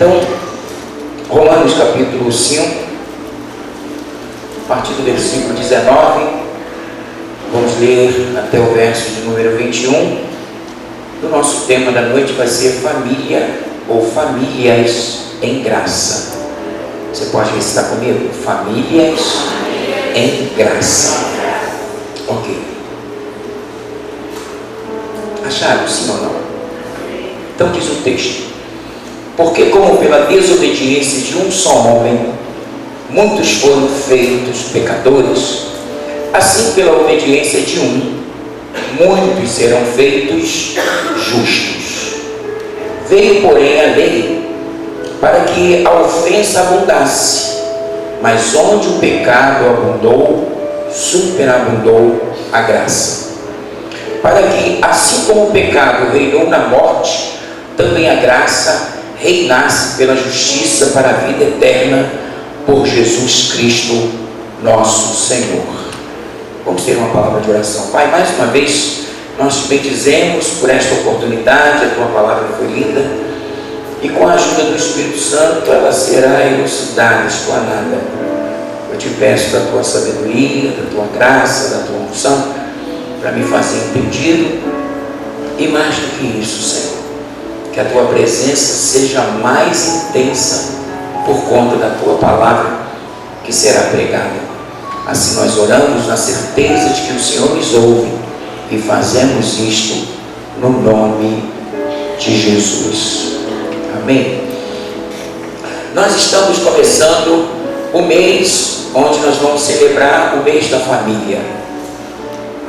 Então, Romanos capítulo 5, a partir do versículo 19, vamos ler até o verso de número 21. O nosso tema da noite vai ser família ou famílias em graça. Você pode recitar comigo? Famílias em graça. Ok. Acharam, sim ou não? Então diz o texto: porque como pela desobediência de um só homem muitos foram feitos pecadores, assim pela obediência de um muitos serão feitos justos. Veio, porém, a lei para que a ofensa abundasse, mas onde o pecado abundou, superabundou a graça, para que, assim como o pecado reinou na morte, também a graça reinasse pela justiça para a vida eterna, por Jesus Cristo nosso Senhor. Vamos ter uma palavra de oração. Pai, mais uma vez nós te bendizemos por esta oportunidade. A tua palavra foi linda e com a ajuda do Espírito Santo ela será elucidada, explanada. Eu te peço da tua sabedoria, da tua graça, da tua unção, para me fazer entendido, e mais do que isso, Senhor, que a tua presença seja mais intensa por conta da tua palavra que será pregada. Assim nós oramos na certeza de que o Senhor nos ouve e fazemos isto no nome de Jesus. Amém. Nós estamos começando o mês onde nós vamos celebrar o mês da família.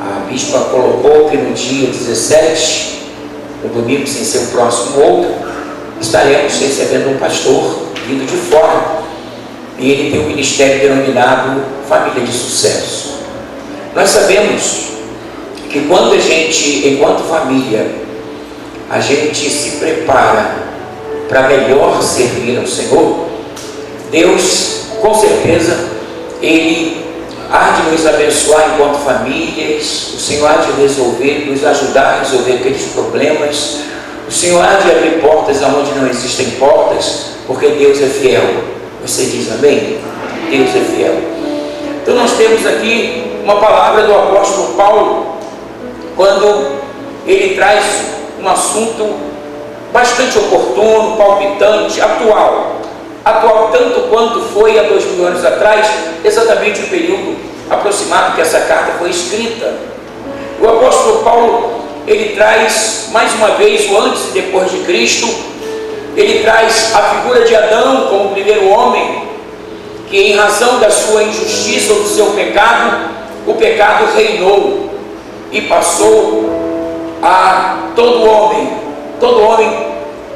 A bispa colocou que no dia 17, no domingo sem ser o próximo outro, estaremos recebendo um pastor vindo de fora, e ele tem um ministério denominado Família de Sucesso. Nós sabemos que quando a gente, enquanto família, a gente se prepara para melhor servir ao Senhor, Deus, com certeza, Ele há de nos abençoar enquanto famílias. O Senhor há de resolver, nos ajudar a resolver aqueles problemas. O Senhor há de abrir portas onde não existem portas, porque Deus é fiel. Você diz amém? Deus é fiel. Então nós temos aqui uma palavra do apóstolo Paulo, quando ele traz um assunto bastante oportuno, palpitante, atual tanto quanto foi há 2000 anos atrás, exatamente o período aproximado que essa carta foi escrita. O apóstolo Paulo, ele traz mais uma vez o antes e depois de Cristo. Ele traz a figura de Adão como o primeiro homem, que em razão da sua injustiça ou do seu pecado, o pecado reinou e passou a todo homem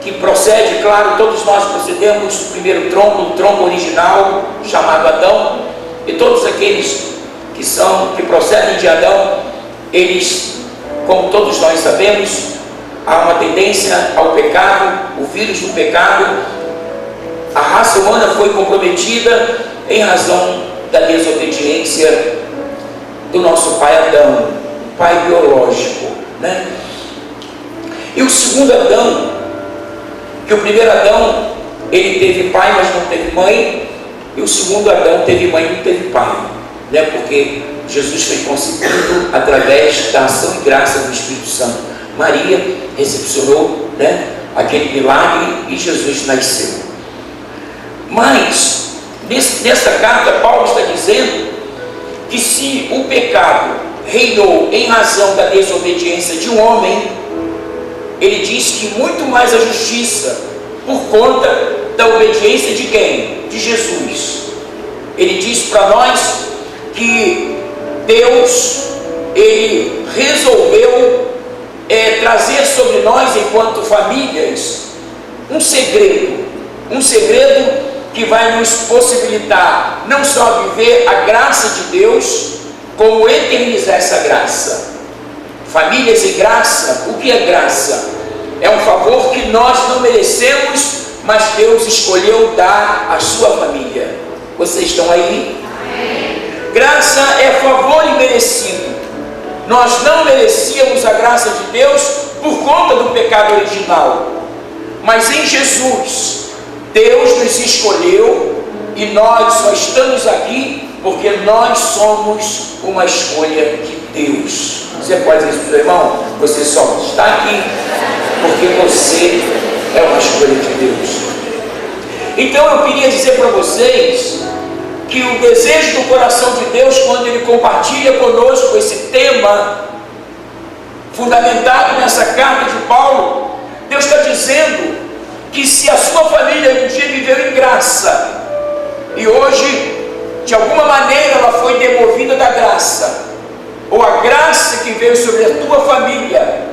que procede, claro, todos nós procedemos do primeiro tronco, do tronco original, chamado Adão, e todos aqueles que procedem de Adão, eles, como todos nós sabemos, há uma tendência ao pecado, o vírus do pecado. A raça humana foi comprometida em razão da desobediência do nosso pai Adão, o pai biológico, né? E o segundo Adão, que o primeiro Adão, ele teve pai, mas não teve mãe, e o segundo Adão teve mãe e não teve pai, né? Porque Jesus foi concebido através da ação e graça do Espírito Santo. Maria recepcionou, né, aquele milagre e Jesus nasceu. Mas nesta carta Paulo está dizendo que se o pecado reinou em razão da desobediência de um homem, ele diz que muito mais a justiça por conta da obediência de quem? De Jesus. Ele diz para nós que Deus, ele resolveu trazer sobre nós, enquanto famílias, um segredo que vai nos possibilitar não só viver a graça de Deus, como eternizar essa graça. Famílias em graça. O que é graça? É um favor que nós não merecemos, mas Deus escolheu dar à sua família. Vocês estão aí? Amém. Graça é favor imerecido. Nós não merecíamos a graça de Deus por conta do pecado original, mas em Jesus Deus nos escolheu e nós só estamos aqui porque nós somos uma escolha de Deus. Você pode dizer isso, meu irmão? Você só está aqui porque você é uma escolha de Deus. Então eu queria dizer para vocês que o desejo do coração de Deus, quando Ele compartilha conosco esse tema fundamentado nessa carta de Paulo, Deus está dizendo que se a sua família um dia viveu em graça e hoje de alguma maneira ela foi demovida da graça, ou a graça que veio sobre a tua família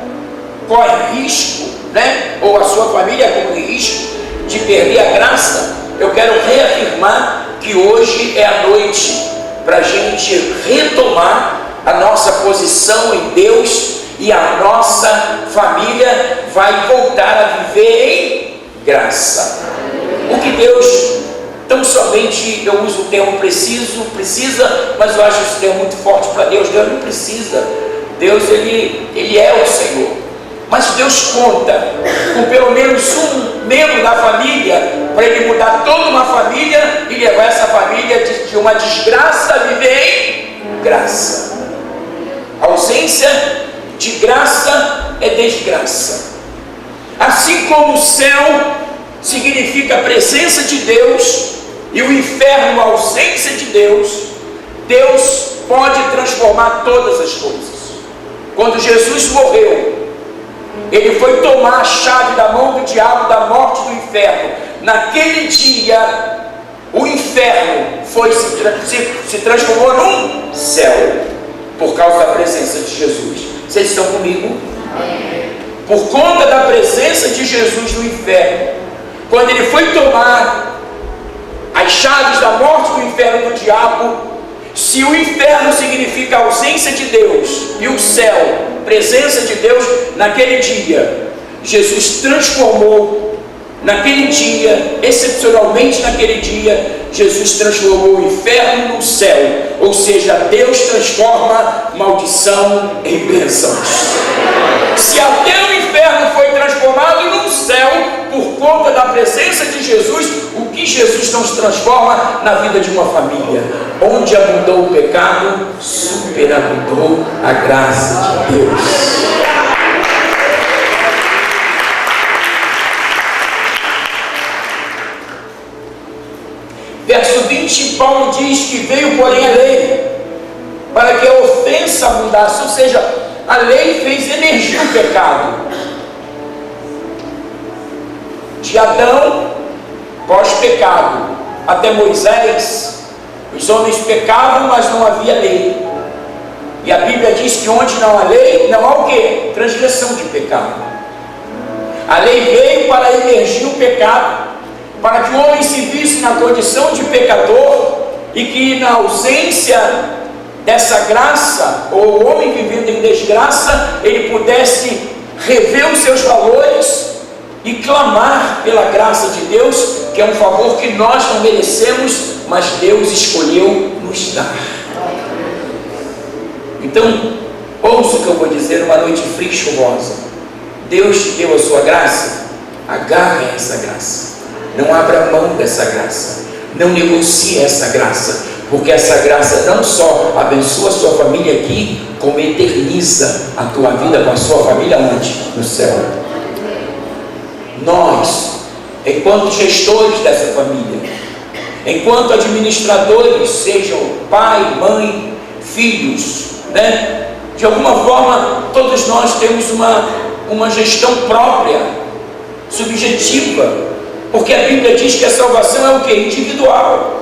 corre risco, né? Ou a sua família corre risco de perder a graça, eu quero reafirmar que hoje é a noite para a gente retomar a nossa posição em Deus e a nossa família vai voltar a viver em graça. O que Deus, tão somente, eu uso o termo precisa, mas eu acho esse termo muito forte para Deus. Deus não precisa. Deus, ele é o Senhor. Mas Deus conta com pelo menos um membro da família para Ele mudar toda uma família e levar essa família de uma desgraça a viver em graça. A ausência de graça é desgraça. Assim como o céu significa a presença de Deus e o inferno a ausência de Deus, Deus pode transformar todas as coisas. Quando Jesus morreu, Ele foi tomar a chave da mão do diabo, da morte do inferno. Naquele dia, o inferno se transformou num céu, por causa da presença de Jesus. Vocês estão comigo? Por conta da presença de Jesus no inferno, quando Ele foi tomar as chaves da morte do inferno do diabo, se o inferno significa a ausência de Deus e o céu, presença de Deus, naquele dia, Jesus transformou, naquele dia, excepcionalmente naquele dia, Jesus transformou o inferno no céu, ou seja, Deus transforma maldição em bênçãos. Se até o inferno foi transformado num céu, por conta da presença de Jesus, o que Jesus não se transforma na vida de uma família? Onde abundou o pecado, superabundou a graça de Deus. Verso 20, Paulo diz que veio, porém, a lei, para que a ofensa abundasse, ou seja, a lei fez emergir o pecado. De Adão, pós-pecado, até Moisés, os homens pecavam, mas não havia lei. E a Bíblia diz que onde não há lei, não há o quê? Transgressão de pecado. A lei veio para emergir o pecado, para que o homem se visse na condição de pecador e que na ausência dessa graça, ou o homem vivendo em desgraça, ele pudesse rever os seus valores e clamar pela graça de Deus, que é um favor que nós não merecemos, mas Deus escolheu nos dar. Então, ouça o que eu vou dizer numa noite fria e chuvosa. Deus te deu a sua graça, agarre essa graça. Não abra mão dessa graça, não negocie essa graça, porque essa graça não só abençoa a sua família aqui, como eterniza a tua vida com a sua família onde? No céu. Nós, enquanto gestores dessa família, enquanto administradores, sejam pai, mãe, filhos, né? De alguma forma, todos nós temos uma gestão própria, subjetiva, porque a Bíblia diz que a salvação é o que? Individual.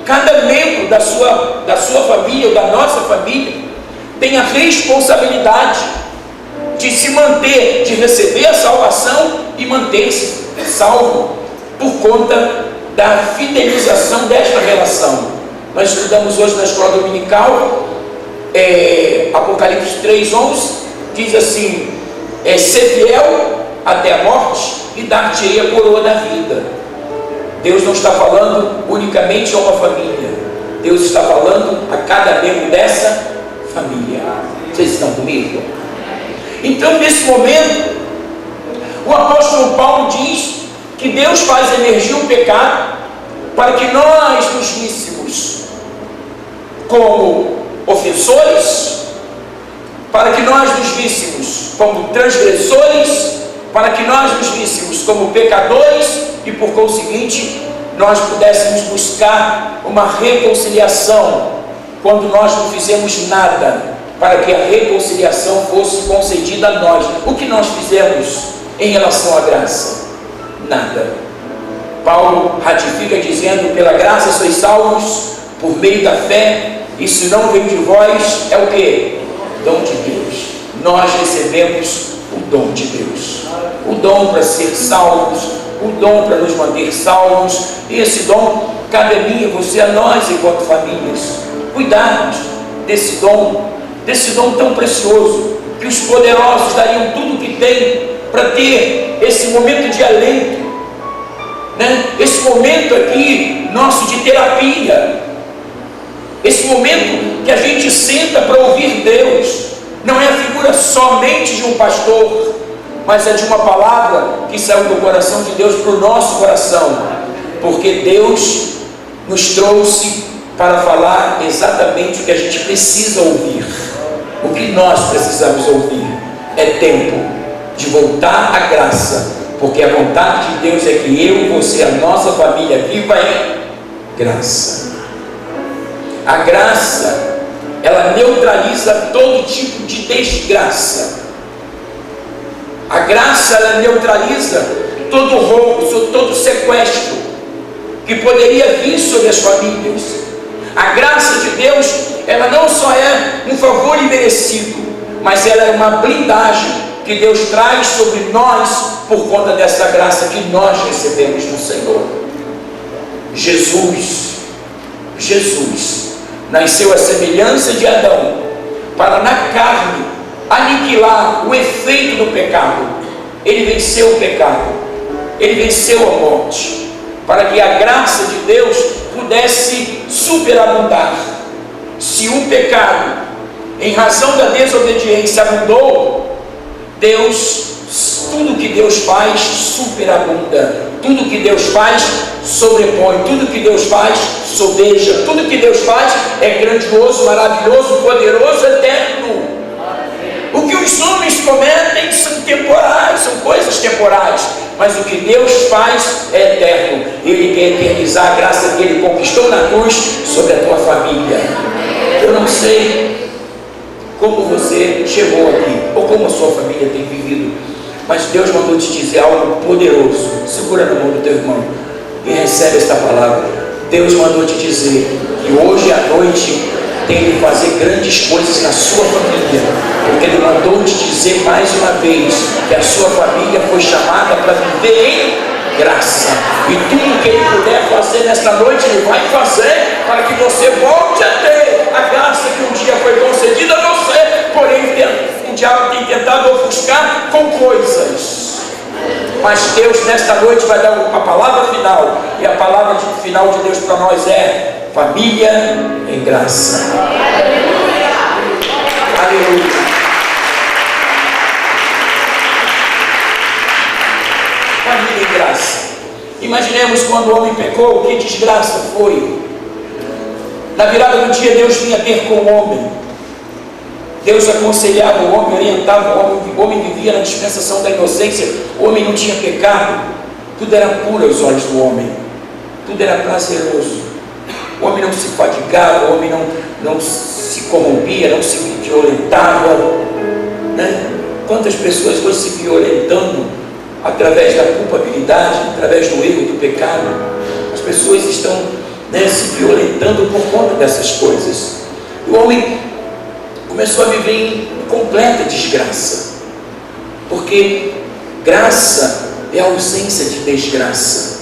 Cada membro da sua família, ou da nossa família, tem a responsabilidade de se manter, de receber a salvação e manter-se salvo, por conta da fidelização desta relação. Nós estudamos hoje na escola dominical, Apocalipse 3:11, diz assim, ser fiel até a morte e dar-te-ei a coroa da vida. Deus não está falando unicamente a uma família, Deus está falando a cada membro dessa família. Vocês estão comigo? Então, nesse momento, o apóstolo Paulo diz que Deus faz emergir o pecado para que nós nos víssemos como ofensores, para que nós nos víssemos como transgressores, para que nós nos víssemos como pecadores e, por conseguinte, nós pudéssemos buscar uma reconciliação quando nós não fizemos nada para que a reconciliação fosse concedida a nós. O que nós fizemos em relação à graça? Nada. Paulo ratifica dizendo: pela graça sois salvos por meio da fé, isso não vem de vós, é o que? Dom de Deus. Nós recebemos o dom de Deus, o dom para ser salvos, o dom para nos manter salvos. E esse dom cabe a mim, a você, a nós enquanto famílias, cuidarmos desse dom tão precioso, que os poderosos dariam tudo o que têm para ter esse momento de alento, né? Esse momento aqui nosso de terapia, esse momento que a gente senta para ouvir Deus. Não é a figura somente de um pastor, mas é de uma palavra que saiu do coração de Deus para o nosso coração, porque Deus nos trouxe para falar exatamente o que a gente precisa ouvir. O que nós precisamos ouvir é tempo de voltar à graça, porque a vontade de Deus é que eu, você, a nossa família viva em graça. A graça, ela neutraliza todo tipo de desgraça. A graça, ela neutraliza todo roubo, todo sequestro que poderia vir sobre as famílias. A graça de Deus, ela não só é um favor imerecido, mas ela é uma blindagem que Deus traz sobre nós por conta dessa graça que nós recebemos no Senhor. Jesus nasceu à semelhança de Adão, para na carne aniquilar o efeito do pecado. Ele venceu o pecado, ele venceu a morte, para que a graça de Deus pudesse superabundar. Se o pecado, em razão da desobediência, abundou, tudo que Deus faz superabunda, tudo que Deus faz sobrepõe, tudo que Deus faz sobeja, tudo que Deus faz é grandioso, maravilhoso, poderoso, eterno. O que os homens cometem são temporais, são coisas temporais, mas o que Deus faz é eterno. Ele quer eternizar a graça que Ele conquistou na cruz sobre a tua família. Eu não sei como você chegou aqui, ou como a sua família tem vivido, mas Deus mandou te dizer algo poderoso. Segura na mão do teu irmão e recebe esta palavra. Deus mandou te dizer que hoje à noite tem de fazer grandes coisas na sua família, porque Ele mandou te dizer mais uma vez que a sua família foi chamada para viver em graça, e tudo que Ele puder fazer nesta noite Ele vai fazer para que você volte a ter a graça que um dia foi concedida a você. Porém o diabo tem tentado ofuscar com coisas, mas Deus nesta noite vai dar uma palavra final, e a palavra final de Deus para nós é família em graça. Aleluia! Aleluia! Família em graça. Imaginemos quando o homem pecou, que desgraça foi. Na virada do dia, Deus vinha ter com o homem. Deus aconselhava o homem, orientava o homem vivia na dispensação da inocência. O homem não tinha pecado, tudo era puro aos olhos do homem, tudo era prazeroso. O homem não se fatigava, o homem não se corrompia, não se violentava, né? Quantas pessoas estão se violentando através da culpabilidade, através do erro, do pecado? As pessoas estão, né, se violentando por conta dessas coisas. O homem começou a viver em completa desgraça, porque graça é a ausência de desgraça.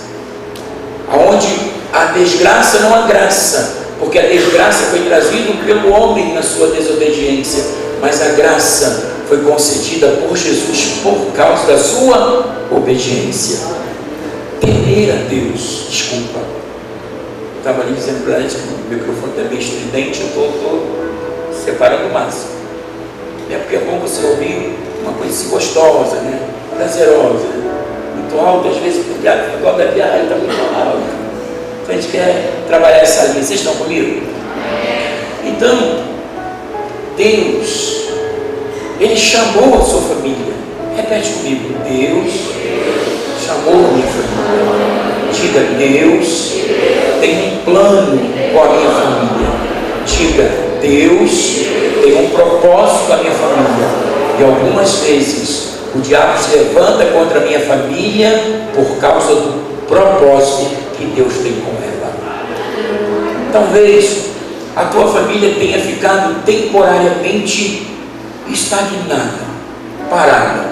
Aonde a desgraça não há graça, porque a desgraça foi trazida pelo homem na sua desobediência, mas a graça foi concedida por Jesus por causa da sua obediência. Temer a Deus, desculpa, eu estava ali dizendo para eles que o microfone está meio estridente, eu estou separando o máximo, porque é bom você ouvir uma coisa assim gostosa, né? Prazerosa, muito alto, às vezes o diabo agora da viagem está muito alto. Então a gente quer trabalhar essa linha. Vocês estão comigo? Então, Deus, Ele chamou a sua família. Repete comigo: Deus chamou a minha família. Diga: Deus tem um plano com a minha família. Diga: Deus tem um propósito com a minha família. E algumas vezes o diabo se levanta contra a minha família por causa do propósito que Deus tem com ela. Talvez a tua família tenha ficado temporariamente estagnada, parada.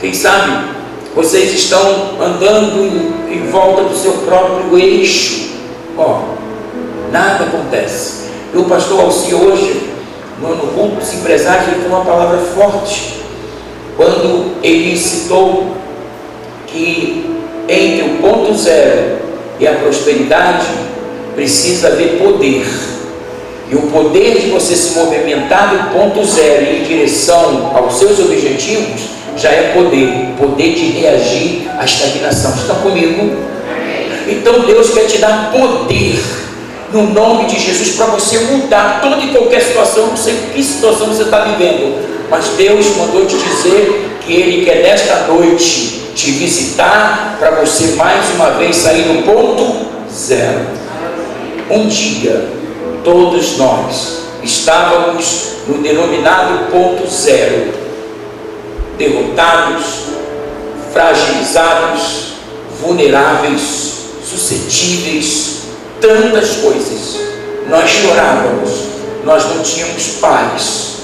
Quem sabe vocês estão andando em volta do seu próprio eixo. Nada acontece. E o pastor Alci hoje, no culto dos empresários, ele tem uma palavra forte, quando ele citou que entre o ponto zero e a prosperidade precisa haver poder. E o poder de você se movimentar do ponto zero em direção aos seus objetivos já é poder de reagir à estagnação. Estão comigo? Então Deus quer te dar poder no nome de Jesus para você mudar toda e qualquer situação. Não sei que situação você está vivendo, mas Deus mandou te dizer que Ele quer nesta noite te visitar para você mais uma vez sair do ponto zero. Um dia todos nós estávamos no denominado ponto zero, derrotados, fragilizados, vulneráveis, suscetíveis, tantas coisas. Nós chorávamos, nós não tínhamos paz,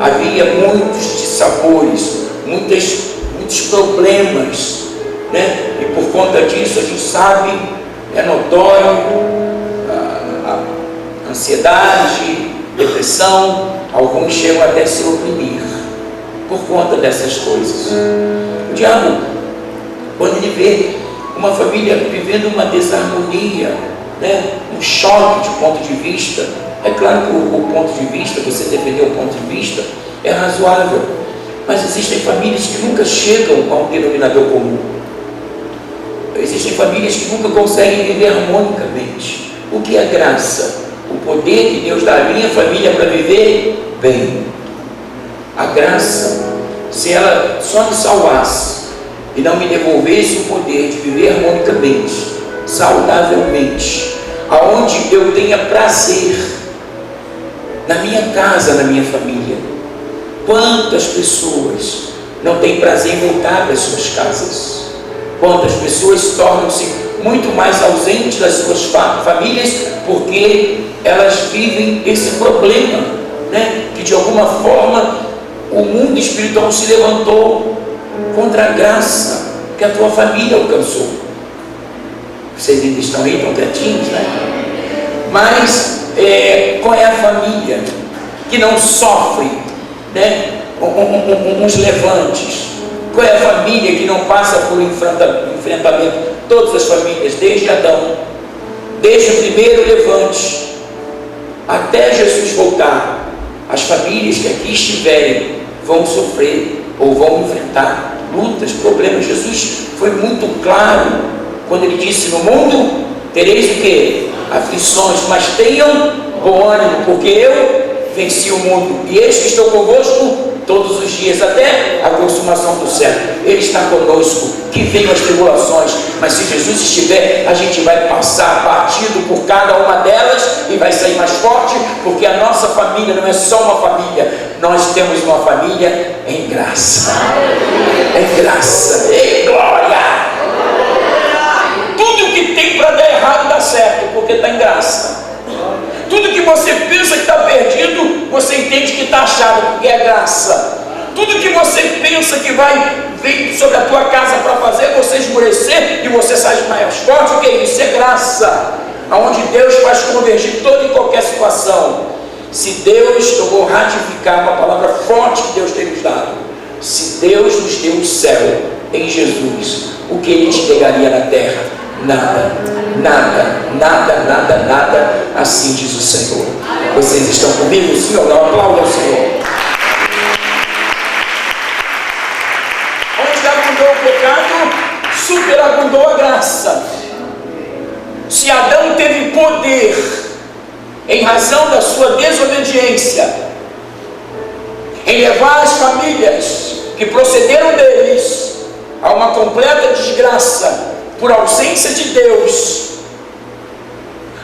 havia muitos dissabores, muitos problemas, né? E por conta disso a gente sabe, é notório, a ansiedade, depressão, alguns chegam até a se oprimir por conta dessas coisas. O diabo, quando ele vê uma família vivendo uma desarmonia, né, um choque de ponto de vista, é claro que o ponto de vista, você defender o ponto de vista, é razoável, mas existem famílias que nunca chegam a um denominador comum. Existem famílias que nunca conseguem viver harmonicamente. O que é graça? O poder que Deus dá à minha família para viver bem. A graça, se ela só me salvasse e não me devolvesse o poder de viver harmonicamente, saudavelmente, aonde eu tenha prazer, na minha casa, na minha família. Quantas pessoas não têm prazer em voltar para as suas casas? Quantas pessoas tornam-se muito mais ausentes das suas famílias porque elas vivem esse problema, né? Que de alguma forma o mundo espiritual se levantou contra a graça que a tua família alcançou. Vocês ainda estão aí, tão quietinhos, né? Mas qual é a família que não sofre, né, uns levantes? Qual é a família que não passa por enfrentamento? Todas as famílias, desde Adão, desde o primeiro levante até Jesus voltar, as famílias que aqui estiverem vão sofrer ou vão enfrentar lutas, problemas. Jesus foi muito claro quando ele disse: no mundo tereis o quê? Aflições, mas tenham bom ânimo, porque eu venci o mundo, e eis que estou convosco todos os dias, até a consumação do século. Ele está conosco, que venham as tribulações, mas se Jesus estiver, a gente vai passar batido por cada uma delas e vai sair mais forte, porque a nossa família não é só uma família, nós temos uma família em graça. Em graça, em glória. Tudo que tem para dar errado dá certo, porque está em graça. Tudo que você pensa que está perdido, você entende que está achado, porque é graça. Tudo que você pensa que vai vir sobre a tua casa para fazer você esmorecer e você sai mais forte, o que é isso? É graça, aonde Deus faz convergir toda e qualquer situação. Se Deus, eu vou ratificar uma palavra forte que Deus tem nos dado, se Deus nos deu o céu em Jesus, o que Ele te negaria na terra? Nada, nada, nada, nada, nada, assim diz o Senhor. Vocês estão comigo, sim ou não? Aplauda ao Senhor. Onde abundou o pecado, superabundou a graça. Se Adão teve poder em razão da sua desobediência em levar as famílias que procederam deles a uma completa desgraça por ausência de Deus,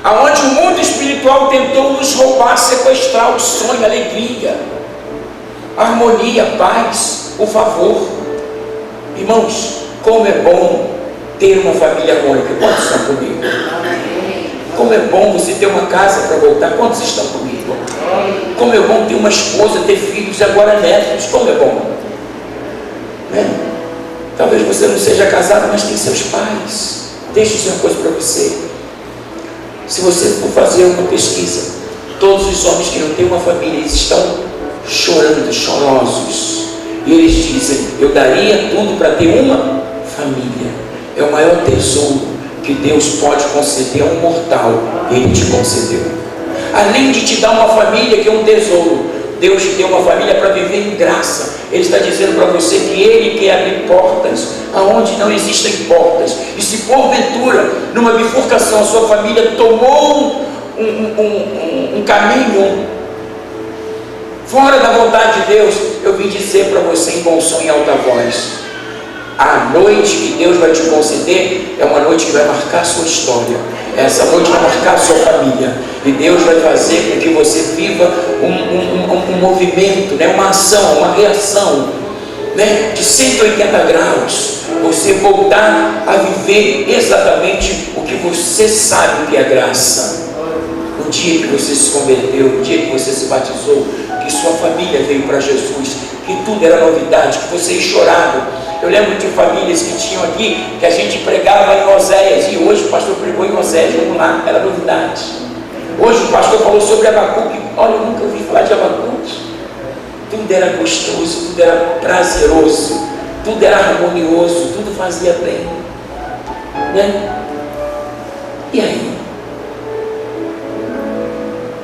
aonde o mundo espiritual tentou nos roubar, sequestrar o sonho, a alegria, a harmonia, a paz, o favor. Irmãos, como é bom ter uma família harmônica. Quantos estão comigo? Como é bom você ter uma casa para voltar. Quantos estão comigo? Como é bom ter uma esposa, ter filhos e agora netos. Como é bom, né? Talvez você não seja casado, mas tem seus pais. Deixa eu dizer uma coisa para você. Se você for fazer uma pesquisa, todos os homens que não têm uma família, eles estão chorando, chorosos, e eles dizem: eu daria tudo para ter uma família. É o maior tesouro que Deus pode conceder a um mortal. Ele te concedeu. Além de te dar uma família, que é um tesouro, Deus te deu uma família para viver em graça. Ele está dizendo para você que Ele quer abrir portas aonde não existem portas. E se porventura, numa bifurcação, a sua família tomou um caminho fora da vontade de Deus, eu vim dizer para você em bom som, em alta voz: a noite que Deus vai te conceder é uma noite que vai marcar a sua história. Essa noite vai marcar a sua família. E Deus vai fazer com que você viva um movimento, né? Uma ação, uma reação, né? De 180 graus. Você voltar a viver exatamente o que você sabe que é graça. No dia que você se converteu, no dia que você se batizou, que sua família veio para Jesus, que tudo era novidade, que você chorava. Eu lembro de famílias que tinham aqui, que a gente pregava em Oséias, e hoje o pastor pregou em Oséias, vamos lá, era novidade. Hoje o pastor falou sobre Abacuque. Olha, eu nunca ouvi falar de Abacuque. Tudo era gostoso, tudo era prazeroso, tudo era harmonioso, tudo fazia bem, né? E aí?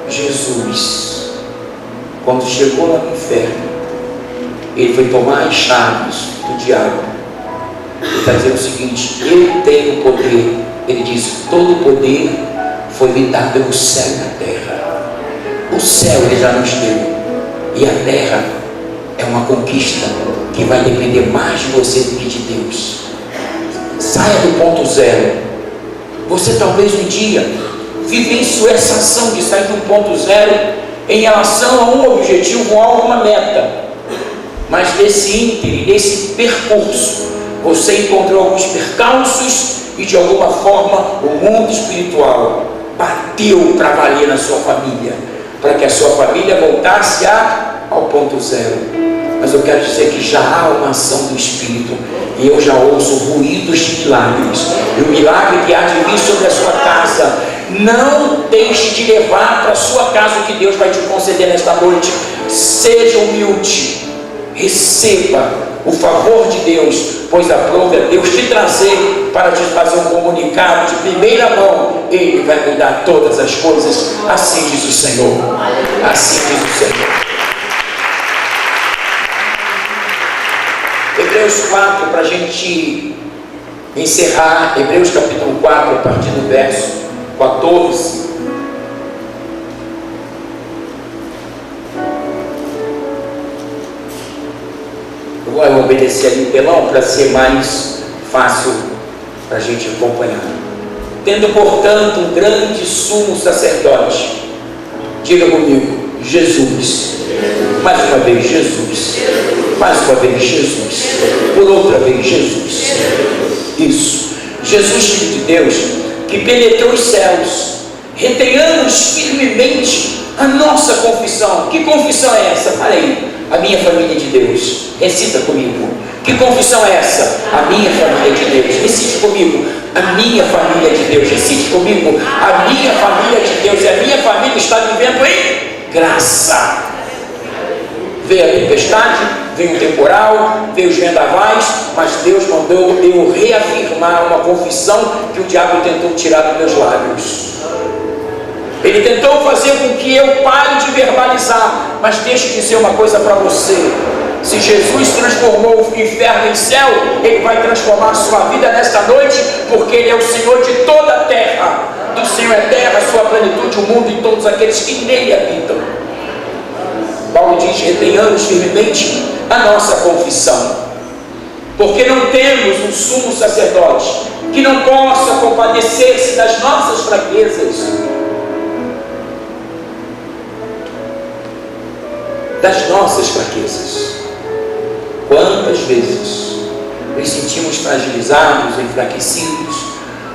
Jesus, quando chegou lá no inferno, ele foi tomar as chaves do diabo. Ele está dizendo o seguinte: eu tenho poder. Ele diz: todo poder foi me dado no céu e na terra. O céu ele já nos deu, e a terra é uma conquista que vai depender mais de você do que de Deus. Saia do ponto zero. Você talvez um dia vivenciou essa ação de sair do ponto zero em relação a um objetivo, a uma meta. Mas nesse ínterim, nesse percurso, você encontrou alguns percalços e de alguma forma o mundo espiritual bateu para valer na sua família, para que a sua família voltasse ao ponto zero. Mas eu quero dizer que já há uma ação do Espírito, e eu já ouço ruídos de milagres, e o milagre que há de vir sobre a sua casa. Não deixe de levar para a sua casa o que Deus vai te conceder nesta noite. Seja humilde, receba o favor de Deus, pois aprove a Deus te trazer para te fazer um comunicado de primeira mão. Ele vai mudar todas as coisas, assim diz o Senhor. Assim diz o Senhor. Hebreus 4, para a gente encerrar. Hebreus capítulo 4, a partir do verso 14. Eu vou obedecer ali o telão para ser mais fácil para a gente acompanhar. Tendo, portanto, um grande sumo sacerdote, diga comigo: Jesus. Mais uma vez, Jesus. Mais uma vez, Jesus. Por outra vez, Jesus. Isso. Jesus, Filho de Deus, que penetrou os céus, retenhamos firmemente a nossa confissão. Que confissão é essa? Fala aí. A minha família de Deus. Recita comigo. Que confissão é essa? A minha família de Deus. Recite comigo. A minha família de Deus. Recite comigo. A minha família de Deus. E a minha família está vivendo em graça. Veio a tempestade, veio o temporal, veio os vendavais, mas Deus mandou eu reafirmar uma confissão que o diabo tentou tirar dos meus lábios. Ele tentou fazer com que eu pare de verbalizar, mas deixa eu dizer uma coisa para você: Se Jesus transformou o inferno em céu, Ele vai transformar a sua vida nesta noite, porque Ele é o Senhor de toda a terra. Do Senhor é terra, a sua plenitude, o mundo e todos aqueles que nele habitam. Paulo diz: retenhamos firmemente a nossa confissão, porque não temos um sumo sacerdote que não possa compadecer-se das nossas fraquezas, Quantas vezes nos sentimos fragilizados, enfraquecidos,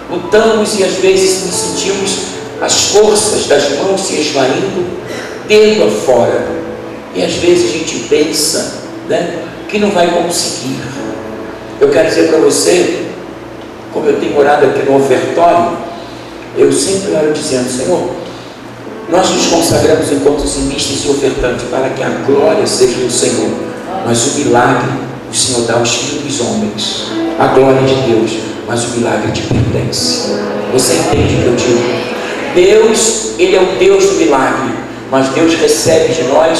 lutamos e às vezes nos sentimos as forças das mãos se esvaindo, dedo afora, e às vezes a gente pensa, que não vai conseguir. Eu quero dizer para você, como eu tenho orado aqui no ofertório, eu sempre oro dizendo: Senhor, nós nos consagramos enquanto zimistas e ofertantes para que a glória seja do Senhor, mas o milagre o Senhor dá aos filhos dos homens. A glória de Deus, mas o milagre te pertence. Você entende o que eu digo? Deus, Ele é o Deus do milagre, mas Deus recebe de nós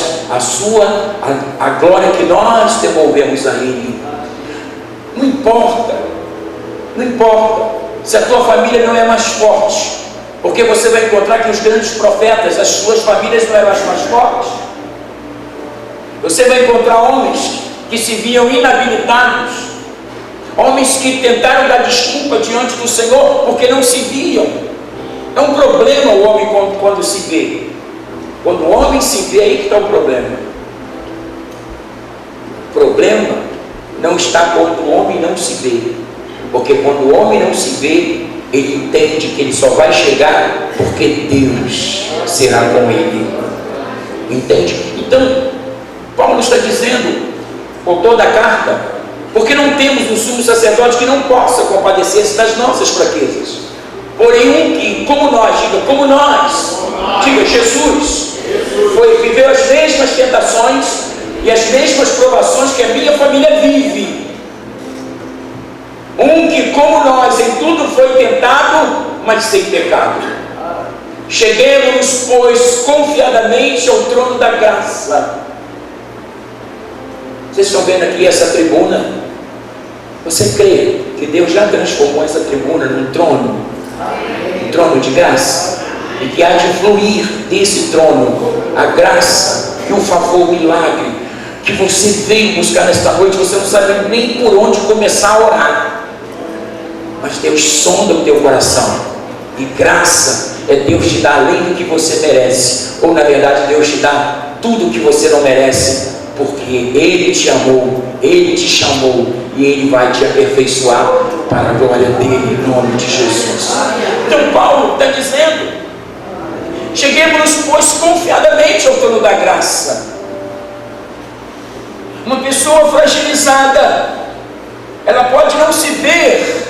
a glória que nós devolvemos a Ele. Não importa se a tua família não é mais forte, porque você vai encontrar que os grandes profetas, as suas famílias não eram as mais fortes. Você vai encontrar homens que se viam inabilitados, homens que tentaram dar desculpa diante do Senhor porque não se viam. É um problema o homem quando se vê. Quando o homem se vê, aí que está o problema. O problema não está quando o homem não se vê, porque quando o homem não se vê, ele entende que ele só vai chegar porque Deus será com ele. Entende? Então, Paulo está dizendo, por toda a carta, porque não temos um sumo sacerdote que não possa compadecer-se das nossas fraquezas, porém um que, como nós, diga Jesus, viveu as mesmas tentações e as mesmas provações que a minha família vive. Um que, como nós, em tudo foi tentado, mas sem pecado. Cheguemos, pois, confiadamente ao trono da graça. Vocês estão vendo aqui essa tribuna? Você crê que Deus já transformou essa tribuna num trono? Um trono de graça? E que há de fluir desse trono a graça e o favor, o milagre que você veio buscar nesta noite. Você não sabe nem por onde começar a orar, mas Deus sonda o teu coração, e graça é Deus te dar além do que você merece, ou na verdade Deus te dá tudo o que você não merece, porque Ele te amou, Ele te chamou, e Ele vai te aperfeiçoar para a glória dEle, em nome de Jesus. Então Paulo está dizendo: cheguemos, pois, confiadamente ao trono da graça. Uma pessoa fragilizada, ela pode não se ver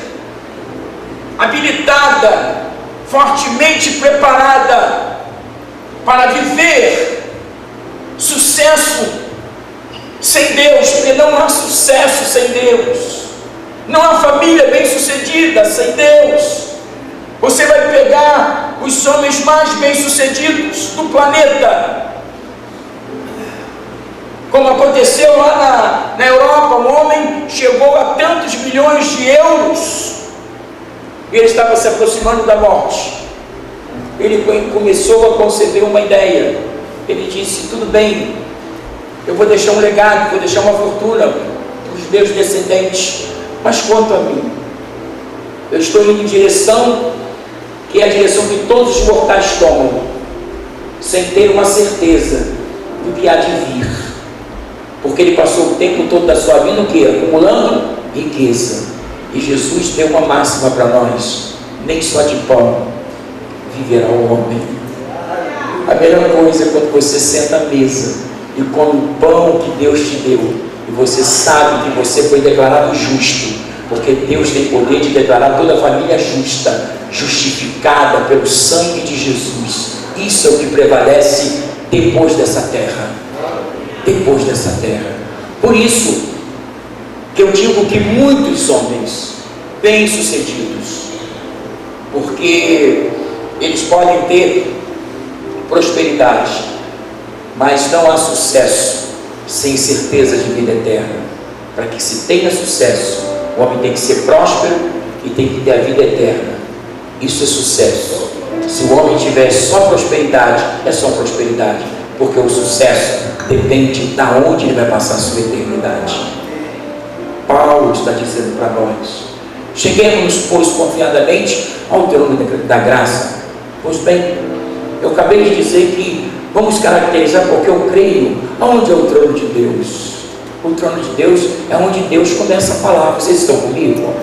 habilitada, fortemente preparada para viver sucesso sem Deus, porque não há sucesso sem Deus, não há família bem sucedida sem Deus. Você vai pegar os homens mais bem sucedidos do planeta, como aconteceu lá na Europa. Um homem chegou a tantos milhões de euros, e ele estava se aproximando da morte. Ele começou a conceber uma ideia. Ele disse: tudo bem, eu vou deixar um legado, vou deixar uma fortuna para os meus descendentes, mas quanto a mim, eu estou indo em direção que é a direção que todos os mortais tomam, sem ter uma certeza do que há de vir, porque ele passou o tempo todo da sua vida o quê? Acumulando riqueza. E Jesus deu uma máxima para nós: nem só de pão viverá o homem. A melhor coisa é quando você senta à mesa e come o pão que Deus te deu, e você sabe que você foi declarado justo, porque Deus tem poder de declarar toda a família justa, justificada pelo sangue de Jesus. Isso é o que prevalece depois dessa terra. Depois dessa terra. Por isso que eu digo que muitos homens bem-sucedidos, porque eles podem ter prosperidade, mas não há sucesso sem certeza de vida eterna. Para que se tenha sucesso, o homem tem que ser próspero e tem que ter a vida eterna. Isso é sucesso. Se o homem tiver só prosperidade, é só prosperidade, porque o sucesso depende de onde ele vai passar a sua eternidade. Paulo está dizendo para nós: cheguemos, pois, confiadamente ao trono da graça. Pois bem, eu acabei de dizer que vamos caracterizar, porque eu creio, aonde é o trono de Deus? O trono de Deus é onde Deus começa a falar. Vocês estão comigo?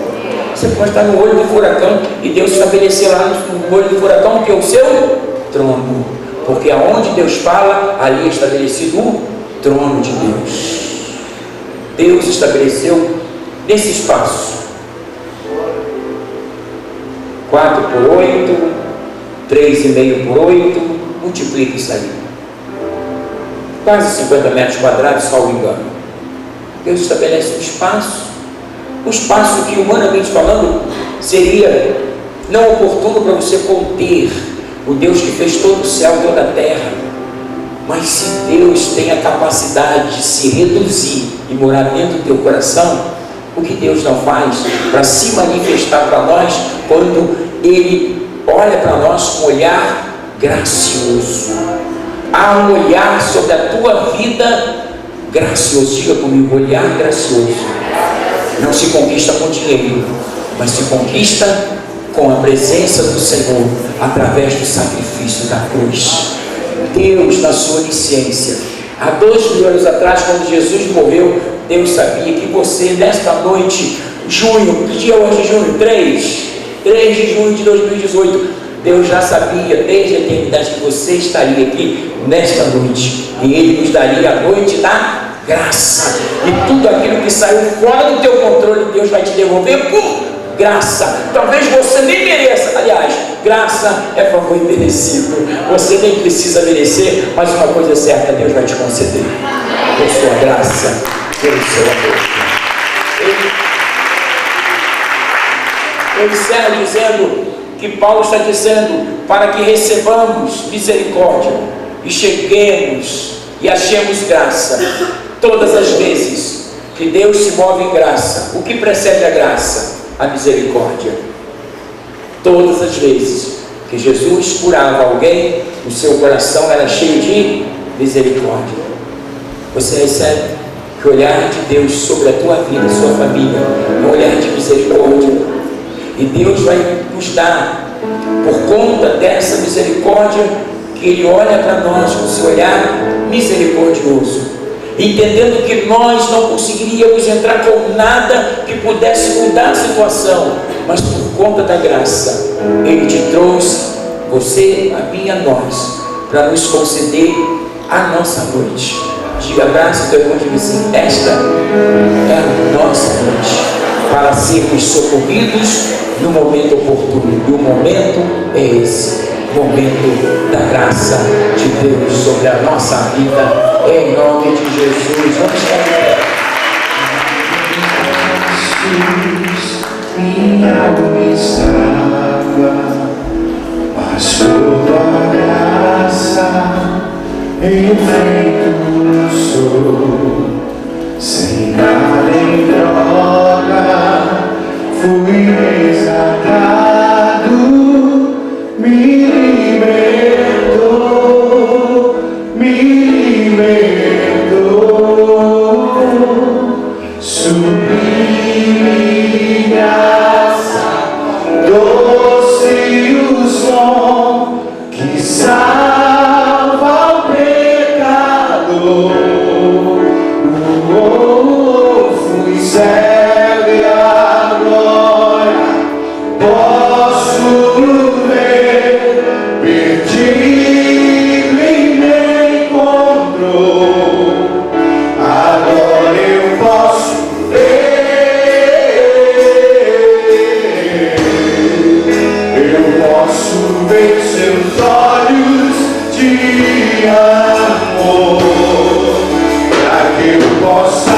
Você pode estar no olho do furacão e Deus estabelecer lá no olho do furacão que é o seu trono, porque aonde Deus fala, ali é estabelecido o trono de Deus. Deus estabeleceu nesse espaço 4 por 8, 3,5 por 8, multiplica isso aí, quase 50 metros quadrados, salvo engano. Deus estabelece um espaço que, humanamente falando, seria não oportuno para você conter o Deus que fez todo o céu e toda a terra. Mas se Deus tem a capacidade de se reduzir e morar dentro do teu coração, o que Deus não faz para se manifestar para nós quando Ele olha para nós com um olhar gracioso? Há um olhar sobre a tua vida gracioso. Diga comigo: olhar gracioso. Não se conquista com dinheiro, mas se conquista com a presença do Senhor, através do sacrifício da cruz. Deus, na sua onisciência, há 2.000 anos atrás, quando Jesus morreu, Deus sabia que você, nesta noite, junho, que dia é hoje? Junho 3 de junho de 2018, Deus já sabia desde a eternidade que você estaria aqui nesta noite, e Ele nos daria a noite da graça, e tudo aquilo que saiu fora do teu controle, Deus vai te devolver por graça. Talvez você nem mereça, aliás, graça é favor imerecido, você nem precisa merecer, mas uma coisa é certa, Deus vai te conceder por sua graça, pelo seu amor. Eu encerro dizendo que Paulo está dizendo para que recebamos misericórdia e cheguemos e achemos graça. Todas as vezes que Deus se move em graça, o que precede a graça? A misericórdia. Todas as vezes que Jesus curava alguém, o seu coração era cheio de misericórdia. Você recebe que o olhar de Deus sobre a tua vida, sua família, é um olhar de misericórdia, e Deus vai nos dar, por conta dessa misericórdia, que Ele olha para nós com seu olhar misericordioso, entendendo que nós não conseguiríamos entrar com nada que pudesse mudar a situação, mas por conta da graça, Ele te trouxe, você, a mim e a nós, para nos conceder a nossa noite. Diga: abraço o teu irmão e diga assim: esta é a nossa noite, para sermos socorridos no momento oportuno, e o momento é esse, momento da graça de Deus sobre a nossa vida, em nome de Jesus. Vamos estar de pé. Minha alma estava, mas por tua graça enfrento sou, sem nada em troca, fui resgatado, me libertou, sublime graça, doce o som que salva o pecador. Fui cego e agora posso ver, perdido e me encontrou. Agora eu posso ver, eu posso ver seus olhos de amor, para que eu possa